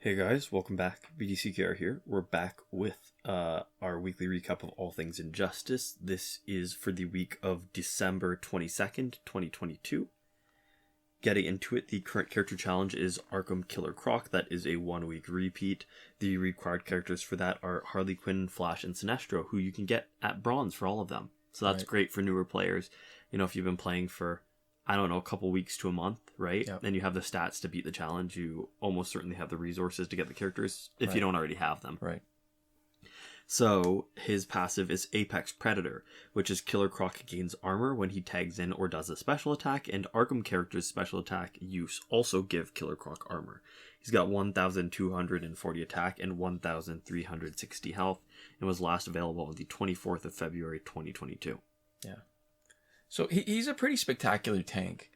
Hey guys, welcome back. BDCKR here. We're back with our weekly recap of all things Injustice. This is for the week of December 22nd, 2022. Getting into it, the current character challenge is Arkham Killer Croc. That is a 1-week repeat. The required characters for that are Harley Quinn, Flash, and Sinestro, who you can get at bronze for all of them. So that's great for newer players. You know, if you've been playing for, I don't know, a couple weeks to a month, right? Yep. And you have the stats to beat the challenge, you almost certainly have the resources to get the characters if you don't already have them. Right. So his passive is Apex Predator, which is Killer Croc gains armor when he tags in or does a special attack, and Arkham characters' special attack use also give Killer Croc armor. He's got 1,240 attack and 1,360 health, and was last available on the 24th of February 2022. Yeah. So he's a pretty spectacular tank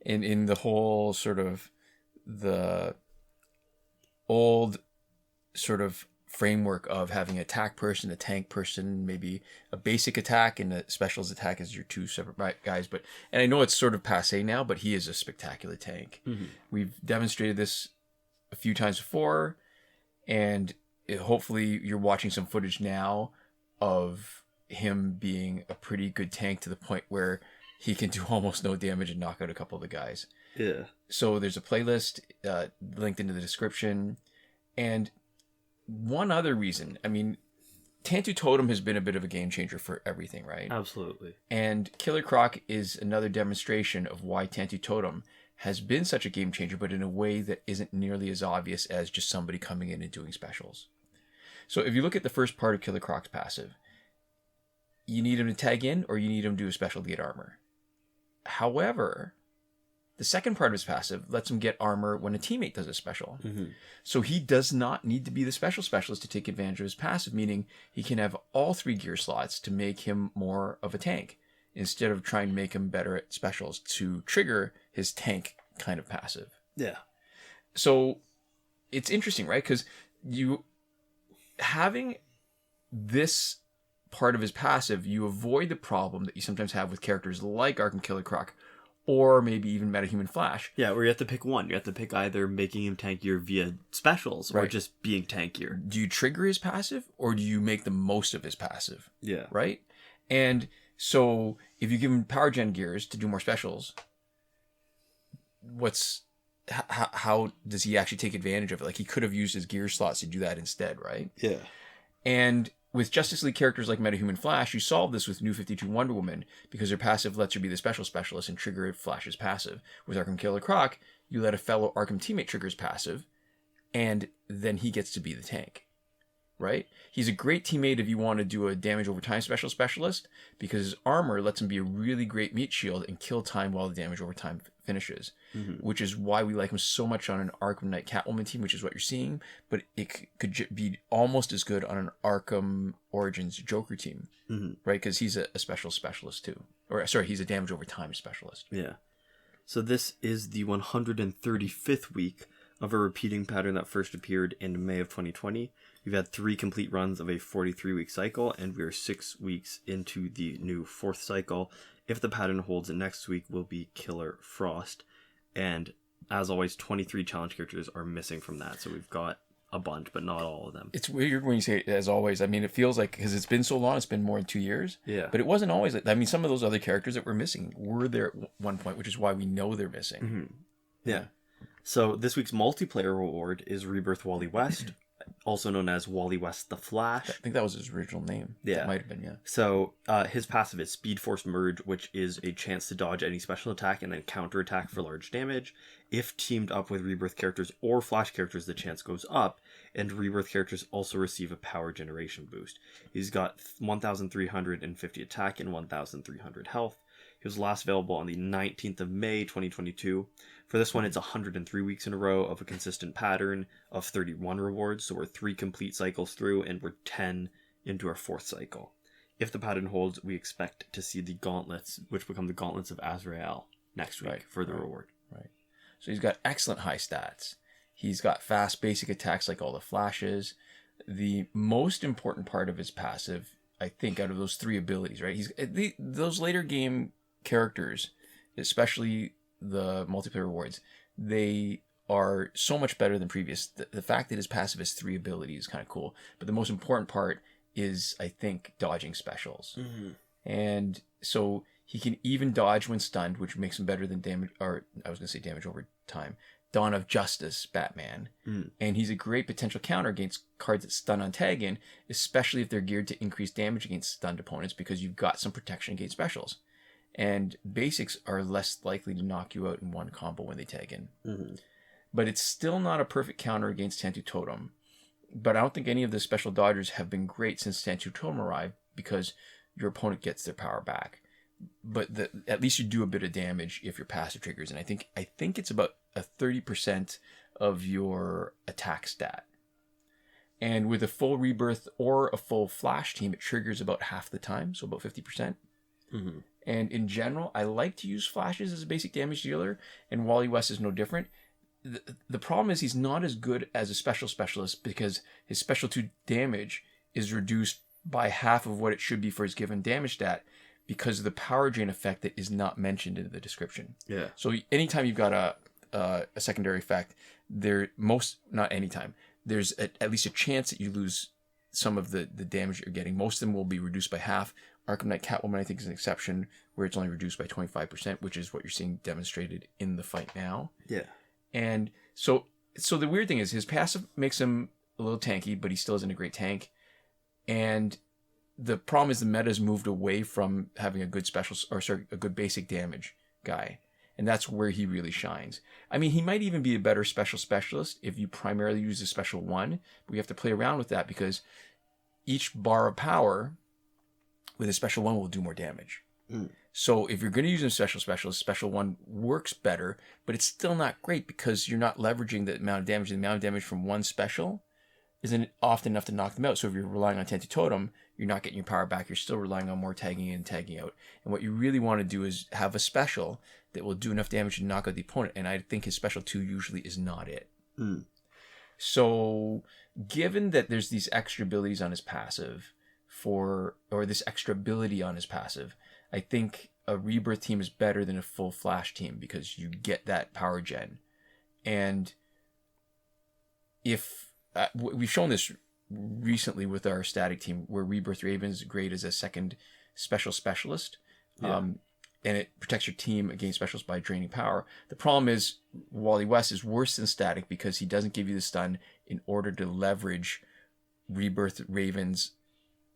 in the whole sort of the old sort of framework of having an attack person, a tank person, maybe a basic attack and a specials attack as your two separate guys. And I know it's sort of passé now, but he is a spectacular tank. Mm-hmm. We've demonstrated this a few times before, and hopefully you're watching some footage now of him being a pretty good tank to the point where he can do almost no damage and knock out a couple of the guys. Yeah. So there's a playlist linked into the description. And one other reason, I mean, Tantu Totem has been a bit of a game changer for everything, right? Absolutely. And Killer Croc is another demonstration of why Tantu Totem has been such a game changer, but in a way that isn't nearly as obvious as just somebody coming in and doing specials. So if you look at the first part of Killer Croc's passive, you need him to tag in or you need him to do a special to get armor. However, the second part of his passive lets him get armor when a teammate does a special. Mm-hmm. So he does not need to be the special specialist to take advantage of his passive, meaning he can have all 3 gear slots to make him more of a tank instead of trying to make him better at specials to trigger his tank kind of passive. Yeah. So it's interesting, right? Because you having this part of his passive, you avoid the problem that you sometimes have with characters like Arkham Killer Croc, or maybe even Metahuman Flash. Yeah, where you have to pick one. You have to pick either making him tankier via specials or just being tankier. Do you trigger his passive or do you make the most of his passive? Yeah. Right? And so if you give him power gen gears to do more specials, how does he actually take advantage of it? Like, he could have used his gear slots to do that instead, right? Yeah. And with Justice League characters like Metahuman Flash, you solve this with New 52 Wonder Woman because her passive lets her be the special specialist and trigger Flash's passive. With Arkham Killer Croc, you let a fellow Arkham teammate trigger his passive, and then he gets to be the tank, right? He's a great teammate if you want to do a damage over time specialist because his armor lets him be a really great meat shield and kill time while the damage over time finishes, which is why we like him so much on an Arkham Knight Catwoman team, which is what you're seeing, but it could be almost as good on an Arkham Origins Joker team, right? Because he's a special specialist too. Or, sorry, he's a damage over time specialist. Yeah. So this is the 135th week of a repeating pattern that first appeared in May of 2020. We've had 3 complete runs of a 43-week cycle, and we are 6 weeks into the new 4th cycle. If the pattern holds, next week will be Killer Frost. And as always, 23 challenge characters are missing from that. So we've got a bunch, but not all of them. It's weird when you say as always. I mean, it feels like, because it's been so long, it's been more than 2 years. Yeah. But it wasn't always like, I mean, some of those other characters that were missing were there at one point, which is why we know they're missing. Mm-hmm. Yeah. So this week's multiplayer reward is Rebirth Wally West, also known as Wally West the Flash. I think that was his original name. Yeah. That might have been, yeah. So his passive is Speed Force Merge, which is a chance to dodge any special attack and then counter attack for large damage. If teamed up with Rebirth characters or Flash characters, the chance goes up, and Rebirth characters also receive a power generation boost. He's got 1,350 attack and 1,300 health. He was last available on the 19th of May, 2022. For this one, it's 103 weeks in a row of a consistent pattern of 31 rewards. So we're 3 complete cycles through, and we're 10 into our 4th cycle. If the pattern holds, we expect to see the gauntlets, which become the gauntlets of Azrael, next week for the reward. Right. So he's got excellent high stats. He's got fast basic attacks like all the Flashes. The most important part of his passive, I think, out of those 3 abilities, right? Those later game characters, especially the multiplayer rewards, they are so much better than previous. The fact that his passive has 3 abilities is kind of cool. But the most important part is, I think, dodging specials. Mm-hmm. And so he can even dodge when stunned, which makes him better than damage, or I was going to say damage over time. Dawn of Justice Batman. And he's a great potential counter against cards that stun on tag-in, especially if they're geared to increase damage against stunned opponents, because you've got some protection against specials. And basics are less likely to knock you out in one combo when they tag in. Mm-hmm. But it's still not a perfect counter against Tantu Totem. But I don't think any of the special dodgers have been great since Tantu Totem arrived, because your opponent gets their power back. But at least you do a bit of damage if your passive triggers. And I think it's about a 30% of your attack stat. And with a full Rebirth or a full Flash team, it triggers about half the time, so about 50%. Mm-hmm. And in general, I like to use Flashes as a basic damage dealer, and Wally West is no different. The problem is he's not as good as a special specialist, because his special 2 damage is reduced by half of what it should be for his given damage stat, because of the power drain effect that is not mentioned in the description. Yeah. So anytime you've got a secondary effect, not anytime, there's at least a chance that you lose some of the damage you're getting. Most of them will be reduced by half. Arkham Knight Catwoman, I think, is an exception, where it's only reduced by 25%, which is what you're seeing demonstrated in the fight now. Yeah. And so the weird thing is his passive makes him a little tanky, but he still isn't a great tank. And the problem is the meta's moved away from having a good a good basic damage guy. And that's where he really shines. I mean, he might even be a better special specialist if you primarily use a special 1, but we have to play around with that, because each bar of power with a special 1 will do more damage. So if you're going to use a special specialist, special 1 works better, but it's still not great, because you're not leveraging the amount of damage. The amount of damage from one special isn't often enough to knock them out. So if you're relying on Tantu Totem, you're not getting your power back. You're still relying on more tagging in and tagging out. And what you really want to do is have a special that will do enough damage to knock out the opponent. And I think his special 2 usually is not it. So given that there's these extra abilities on his passive this extra ability on his passive, I think a Rebirth team is better than a full Flash team, because you get that power gen. And if we've shown this recently with our static team, where Rebirth Raven's great as a second special specialist, and it protects your team against specials by draining power. The problem is Wally West is worse than static, because he doesn't give you the stun in order to leverage Rebirth Raven's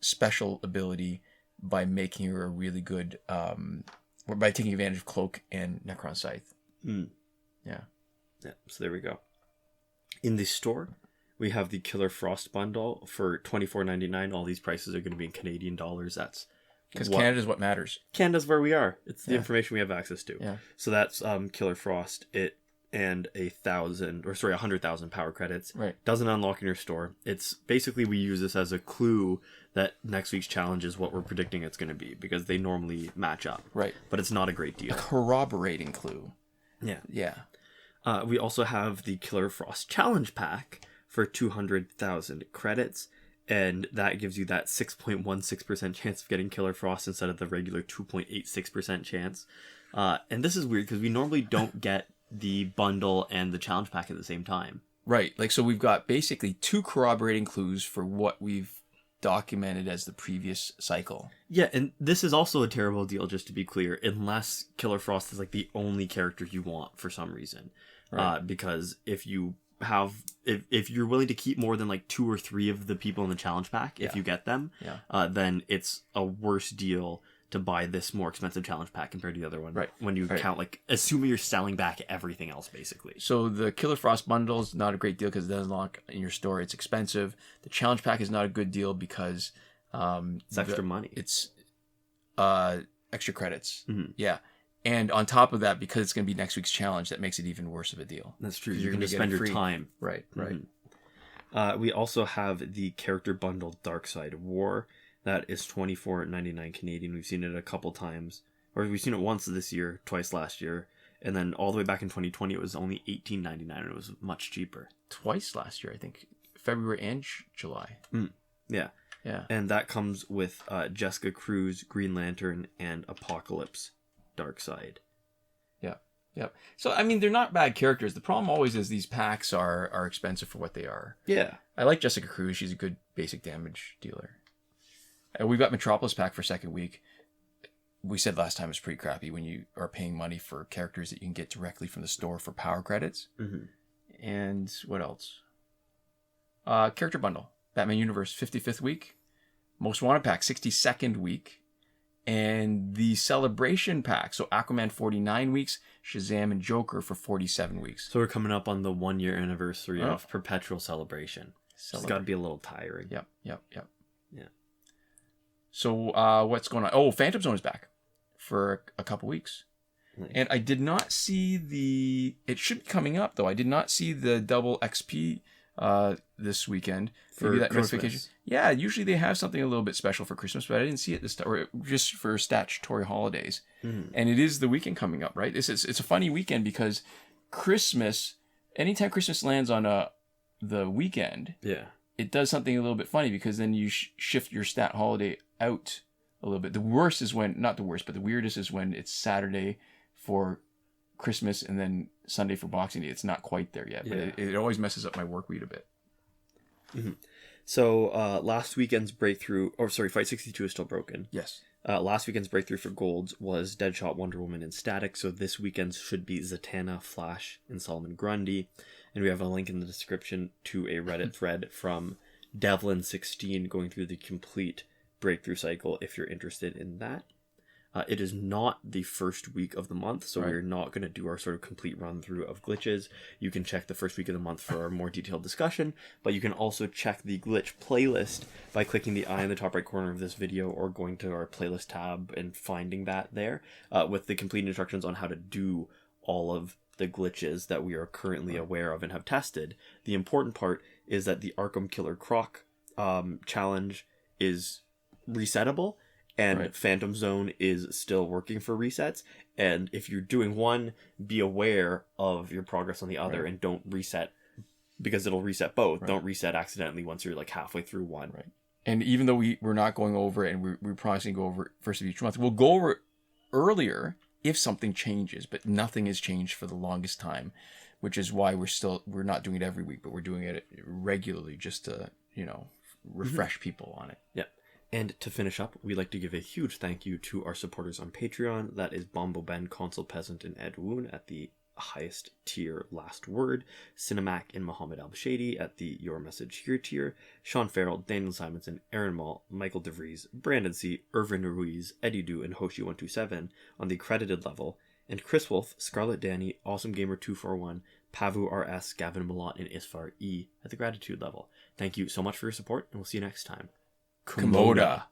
special ability by making her a really good, or by taking advantage of Cloak and Necron Scythe. Yeah. So there we go. In the store, we have the Killer Frost bundle for $24.99. All these prices are going to be in Canadian dollars. That's because Canada's what matters. Canada's where we are. It's the information we have access to. Yeah. So that's Killer Frost. And 100,000 power credits. Right. Doesn't unlock in your store. It's basically, we use this as a clue that next week's challenge is what we're predicting it's going to be, because they normally match up. Right. But it's not a great deal. A corroborating clue. Yeah. Yeah. We also have the Killer Frost challenge pack for 200,000 credits, and that gives you that 6.16% chance of getting Killer Frost instead of the regular 2.86% chance. And this is weird, because we normally don't get the bundle and the challenge pack at the same time. Right. Like, so we've got basically 2 corroborating clues for what we've documented as the previous cycle. Yeah, and this is also a terrible deal, just to be clear, unless Killer Frost is like the only character you want for some reason. Right. Because if you have, if you're willing to keep more than like 2 or 3 of the people in the challenge pack, if you get them, then it's a worse deal to buy this more expensive challenge pack compared to the other one. Right. When you count, like, assuming you're selling back everything else, basically. So the Killer Frost bundle is not a great deal, because it doesn't unlock in your store. It's expensive. The challenge pack is not a good deal, because it's extra money. It's extra credits. Mm-hmm. Yeah. And on top of that, because it's going to be next week's challenge, that makes it even worse of a deal. That's true. You're going to spend your time. Right. Mm-hmm. We also have the character bundle Dark Side War. That is $24.99 Canadian. We've seen it a couple times. Or we've seen it once this year, twice last year. And then all the way back in 2020, it was only $18.99, and it was much cheaper. Twice last year, I think. February and July. Yeah. And that comes with Jessica Cruz, Green Lantern, and Apocalypse Darkseid. Yeah. Yep. So, I mean, they're not bad characters. The problem always is these packs are expensive for what they are. Yeah. I like Jessica Cruz. She's a good basic damage dealer. We've got Metropolis pack for second week. We said last time it's pretty crappy when you are paying money for characters that you can get directly from the store for power credits. Mm-hmm. And what else? Character bundle. Batman Universe 55th week. Most Wanted pack 62nd week. And the Celebration pack. So Aquaman 49 weeks. Shazam and Joker for 47 weeks. So we're coming up on the 1-year anniversary of Perpetual Celebration. It's got to be a little tiring. Yep. Yeah. So what's going on? Oh, Phantom Zone is back for a couple weeks. Nice. And I did not see it should be coming up though. I did not see the double XP this weekend. For Maybe that Christmas. notification. Yeah, usually they have something a little bit special for Christmas, but I didn't see it this time, or just for statutory holidays. Mm-hmm. And it is the weekend coming up, right? It's a funny weekend because Christmas, anytime Christmas lands on the weekend, it does something a little bit funny because then you shift your stat holiday out a little bit. The worst is when, not the worst, but the weirdest is when it's Saturday for Christmas and then Sunday for Boxing Day. It's not quite there yet, but it always messes up my work week a bit. Mm-hmm. So last weekend's breakthrough, Fight 62 is still broken. Yes. Last weekend's breakthrough for golds was Deadshot, Wonder Woman, and Static. So this weekend's should be Zatanna, Flash, and Solomon Grundy. And we have a link in the description to a Reddit thread from Devlin16 going through the complete breakthrough cycle if you're interested in that. It is not the first week of the month, so we're not going to do our sort of complete run through of glitches. You can check the first week of the month for a more detailed discussion, but you can also check the glitch playlist by clicking the eye in the top right corner of this video or going to our playlist tab and finding that there with the complete instructions on how to do all of the glitches that we are currently aware of and have tested. The important part is that the Arkham Killer Croc challenge is resettable, and Phantom Zone is still working for resets. And if you're doing one, be aware of your progress on the other and don't reset, because it'll reset both. Don't reset accidentally once you're like halfway through one. Right. And even though we're not going over it and we're promising to go over it first of each month, we'll go over it earlier if something changes, but nothing has changed for the longest time, which is why we're not doing it every week, but we're doing it regularly just to, refresh people on it. Yeah. And to finish up, we'd like to give a huge thank you to our supporters on Patreon. That is BomboBen, Consul Peasant, and Edwoon at the highest tier Last Word, Sinemac and Mohammed Albshaiti at the Your Message Here tier, Shawn, Farrell, Daniel Simonson, Aaron Maule, Michael DeVries, Brandon C., Irvin Ruiz, Eddydoo, and Hoshi 127 on the credited level, and Chris Wolff, Scarlet, Dani, Awesomegamer 241, Pavu RS, Gavin, Mallott, and Isfar E at the gratitude level. Thank you so much for your support, and we'll see you next time. Komoda.